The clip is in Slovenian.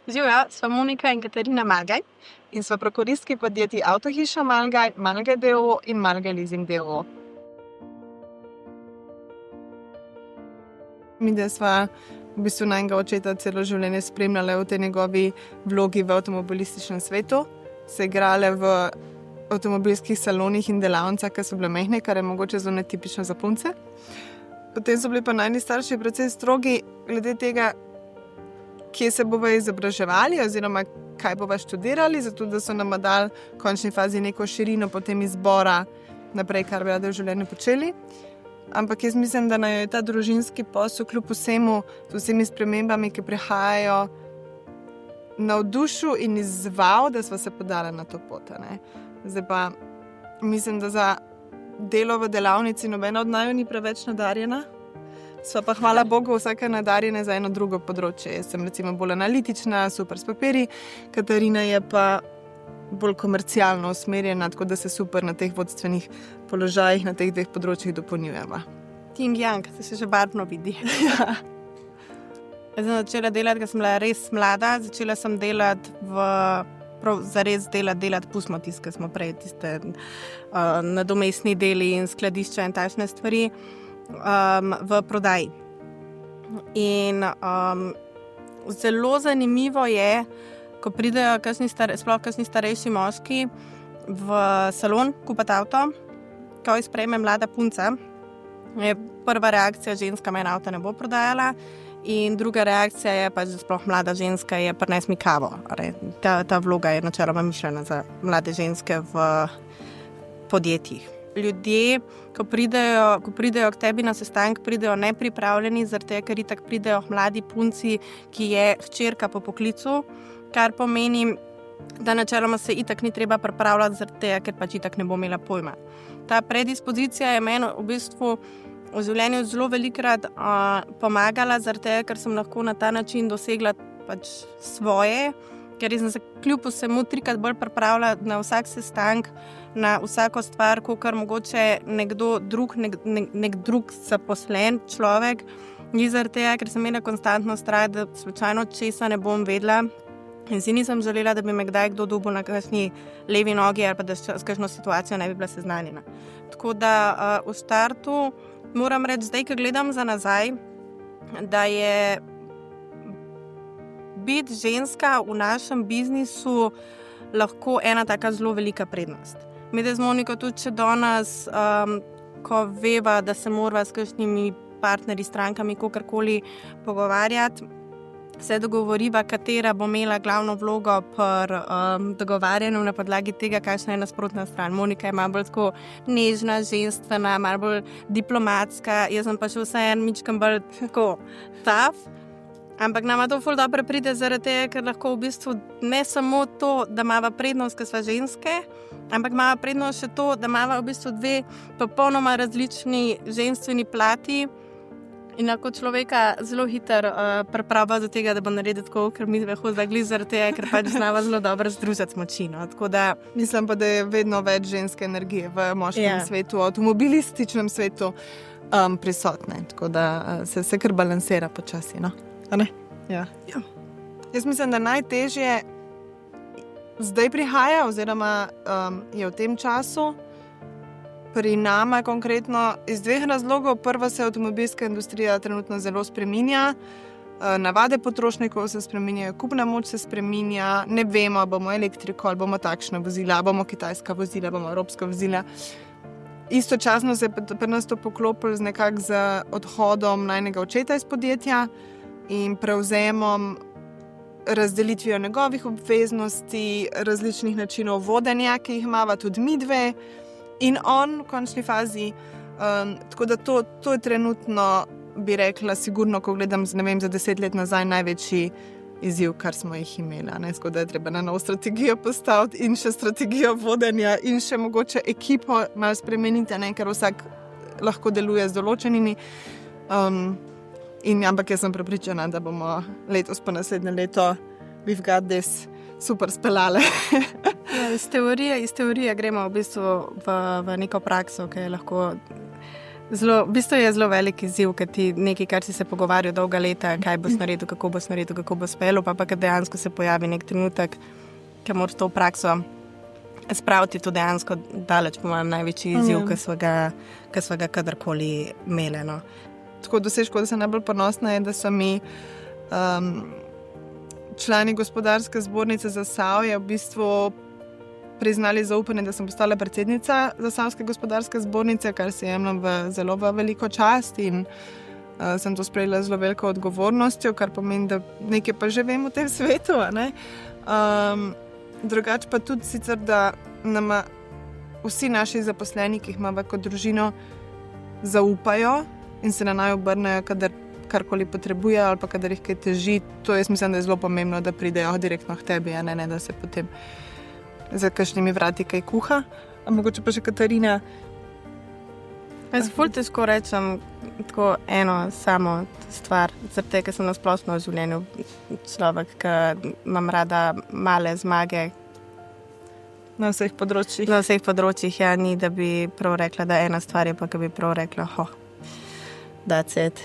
Živijo, sva Monika in Katarina Malgaj in sva prokuristki podjetij Avtohiša Malgaj, Malgaj d.o.o. in Malgaj Leasing d.o.o. Midve sva v bistvu najnega očeta celo življenje spremljale v tej njegovi vlogi v avtomobilističnem svetu. Se igrale v avtomobilskih salonih in delavnicah, ki so bile mehne, kar je mogoče zelo netipično za punce. Potem so bili pa najni starši precej strogi glede tega, kje se bova izobraževali oziroma kaj bova študirali, zato da so nam dali v končni fazi neko širino potem izbora naprej, kar bi radi v življenju počeli. Ampak jaz mislim, da naj je ta družinski posel kljub vsemu, z vsemi spremembami, ki prihajajo, navdušil in izzval, da sva se podala na to pot. Zdaj pa mislim, da za delo v delavnici nobena od naju ni preveč nadarjena. Sva pa hvala Bogu vsaka nadarjena za eno drugo področje. Jaz sem recimo bolj analitična, super s papiri, Katarina je pa bolj komercialno usmerjena, tako da se super na teh vodstvenih položajih na teh dveh področjih dopolnjujeva. Yin yang, se že barvno vidi. Ja. Jaz sem začela delati, ker sem bila res mlada. Začela sem delati zares delati, pustimo tiste, ki smo prej tiste nadomestni deli in skladišča in takšne stvari v prodaji. In zelo zanimivo je, ko pridejo sploh kakšni starejši moški v salon kupiti avto, ko jih sprejme mlada punca, je prva reakcija, ženska meni avto ne bo prodajala, in druga reakcija je pa, že sploh mlada ženska je prines mi kavo. Ta vloga je načeloma mišljena za mlade ženske v podjetjih. Ljudje, ko pridejo k tebi na sestanek, pridejo nepripravljeni, zaradi tega, ker itak pridejo mladi punci, ki je hčerka po poklicu, kar pomeni, da načeloma se itak ni treba pripravljati, zaradi tega, ker pač itak ne bo imela pojma. Ta predispozicija je meni v bistvu v življenju zelo velikokrat pomagala, zaradi tega, ker sem lahko na ta način dosegla pač svoje, ker sem se kljub vsemu 3-krat bolj pripravila na vsak sestanek, na vsako stvar, kakor mogoče nekdo drug, nek drug zaposlen človek. Ni zaradi tega, ker sem imela konstantno strah, da slučajno česa ne bom vedela. In si nisem želela, da bi me kdaj kdo dobil na kakšni levi nogi ali pa da s kakšno situacijo ne bi bila seznanjena. Tako da v startu moram reči, zdaj, ko gledam za nazaj, da je biti ženska v našem biznisu lahko ena taka zelo velika prednost. Mi z Moniko tudi, če danes, ko veva, da se morava s kakšnimi partnerji, strankami, kakorkoli pogovarjati, se dogovoriva, katera bo imela glavno vlogo pri dogovarjanju na podlagi tega, kakšna je nasprotna stran. Monika je malo bolj tako nežna, ženstvena, malo bolj diplomatska, jaz sem pa še vseeno mičkam bolj tako tough. Ampak nama to ful dobro pride zaradi tega, ker lahko v bistvu ne samo to, da imava prednost, ker sva ženske, ampak imava prednost še to, da imava v bistvu dve popolnoma različni ženstveni plati in lahko človeka zelo hitro priprava do tega, da bo naredil tako, ker mi hodila glih zaradi tega, ker pač znava zelo dobro združiti moči. Tako da mislim pa, da je vedno več ženske energije v moškem svetu, v avtomobilističnem svetu prisotne. Tako da se kar balansira počasi, no? A ne? Ja. Jaz mislim, da najtežje zdaj prihaja oziroma je v tem času pri nama konkretno iz dveh razlogov. Prvo, se avtomobilska industrija trenutno zelo spreminja, navade potrošnikov se spreminjajo, kupna moč se spreminja, ne vemo, bomo elektriko ali bomo takšna vozila, bomo kitajska vozila, bomo evropska vozila. Istočasno se je pri nas to poklopilo z odhodom najnega očeta iz podjetja in prevzemom, razdelitvijo njegovih obveznosti, različnih načinov vodenja, ki jih imava tudi midve in on v končni fazi. Tako da to je trenutno, bi rekla, sigurno, ko gledam za 10 let nazaj, največji izziv, kar smo jih imeli. Tako da je treba na novo strategijo postaviti in še strategijo vodenja in še mogoče ekipo malo spremeniti, ker vsak lahko deluje z določenimi. Ampak jaz sem prepričana, da bomo letos pa naslednje leto we've got this super speljale. Iz teorije gremo v bistvu v neko prakso, ki je lahko V bistvu je zelo velik izziv, ker ti nekaj, kar si se pogovarjal dolga leta, kaj boš naredil, kako boš spelo, pa kad dejansko se pojavi nek trenutek, ki moraš to v prakso spraviti, to dejansko daleč, po mojem, največji izziv, ki smo ga kadarkoli imeli. No. Tako dosežko, da sem najbolj ponosna, je, da so mi člani gospodarske zbornice Zasavja v bistvu priznali zaupanje, da sem postala predsednica Zasavske gospodarske zbornice, kar se jemljem zelo veliko čast in sem to sprejela zelo veliko odgovornostjo, kar pomeni, da nekaj pa že vem v tem svetu. Drugače pa tudi sicer, da nama vsi naši zaposleni, ki jih imamo kot družino, zaupajo in se na naj obrnejo, kadar karkoli potrebujejo ali pa kadar jih kaj teži. To jaz mislim, da je zelo pomembno, da pridejo direktno k tebi, ne da se potem za kakšnimi vrati kaj kuha. A mogoče pa še Katarina? Jaz ful težko rečem tako eno samo stvar, zato ker sem na splošno v življenju človek, ki imam rada male zmage. Na vseh področjih? Na vseh področjih, ja, ni, da bi prav rekla, da ena stvar je pa, ki bi prav rekla, that's it.